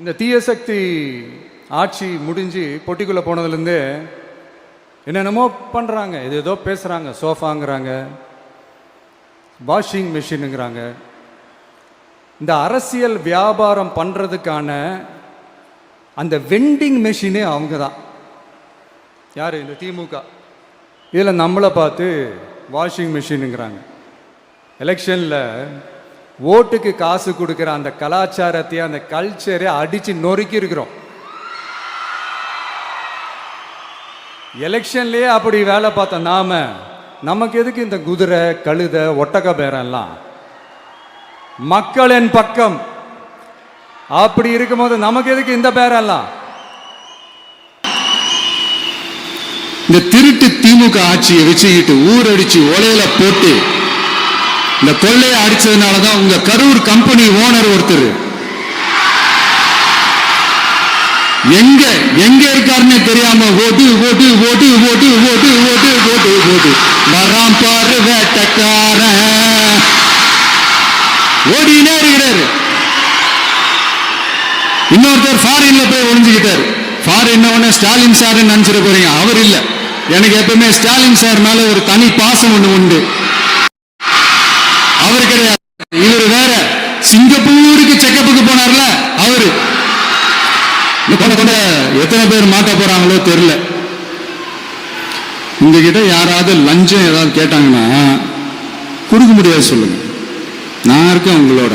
இந்த தீய சக்தி ஆட்சி முடிஞ்சு பொட்டிக்குள்ளே போனதுலேருந்து என்னென்னமோ பண்ணுறாங்க, இது ஏதோ பேசுகிறாங்க, சோஃபாங்கிறாங்க, வாஷிங் மிஷினுங்கிறாங்க. இந்த அரசியல் வியாபாரம் பண்ணுறதுக்கான அந்த வெண்டிங் மெஷினே அவங்க தான். யார்? இந்த திமுக. இதில் நம்மளை பார்த்து வாஷிங் மிஷினுங்கிறாங்க. எலெக்ஷனில் ஓட்டுக்கு காசு கொடுக்குற அந்த கலாச்சாரத்தை, அந்த கல்ச்சரை அடித்து நொறுக்கி இருக்கிறோம். எலெக்ஷன்லேயே அப்படி வேலை பார்த்தோம் நமக்கு எதுக்கு இந்த குதிரை, கழுதை, ஒட்டக பேரெல்லாம்? மக்களின் பக்கம் அப்படி இருக்கும்போது நமக்கு எதுக்கு இந்த பேரெல்லாம்? இந்த திருட்டு திமுக ஆட்சியை வச்சுக்கிட்டு ஊரடிச்சு ஒலையில போட்டு இந்த கொள்ளையை அடிச்சதுனாலதான் உங்க கரூர் கம்பெனி ஓனர் ஒருத்தர் எங்க எங்க இருக்காருன்னு தெரியாம ஓட்டு ஓட்டு ஓட்டு ஓட்டு ஓட்டு ஓட்டு ஓட்டு ஓட்டு வராம் பாரு வேட்டக்காரன் ஓடினே இருக்கிறாரு. இன்னொருத்தர் ஃபாரின்ல போய் ஒளிஞ்சுக்கிட்டாரு. ஃபாரின் ஸ்டாலின் சார் நினைச்சிட போறீங்க, அவர் இல்ல. எனக்கு எப்பவுமே ஸ்டாலின் சார் மேல ஒரு தனி பாசம் ஒண்ணு உண்டு. அவர் கிடையாது, இவர் வேற. சிங்கப்பூருக்கு செக்கப்புக்கு போனார்ல அவரு. எத்தனை பேர் மாட்ட போறாங்களோ தெரியல. உங்ககிட்ட யாராவது லஞ்சம் ஏதாவது கேட்டாங்கன்னா கொடுக்க முடியாது சொல்லுங்க, நான் இருக்கேன் உங்களோட.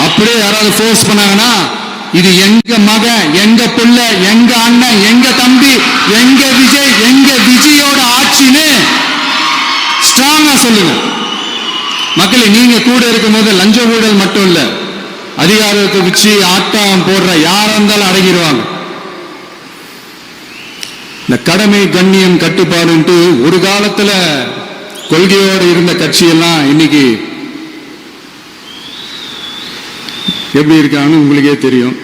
அப்படியே யாராவது ஃபோர்ஸ் பண்ணாங்கன்னா இது எங்க மகன், எங்க புள்ள, எங்க அண்ணன், எங்க தம்பி, எங்க விஜய், எங்க விஜயோட ஆட்சின்னு ஸ்ட்ராங்கா சொல்லுங்க. மக்களை நீங்க கூட இருக்கும் போது லஞ்ச ஊழல் மட்டும் இல்ல, அதிகாரத்தை வச்சு ஆட்டம் போடுற யாரா இருந்தாலும் அடங்கிடுவாங்க. இந்த கடமை, கண்ணியம், கட்டுப்பாடுன்ட்டு ஒரு காலத்துல கொள்கையோடு இருந்த கட்சியெல்லாம் இன்னைக்கு எப்படி இருக்கான்னு உங்களுக்கே தெரியும்.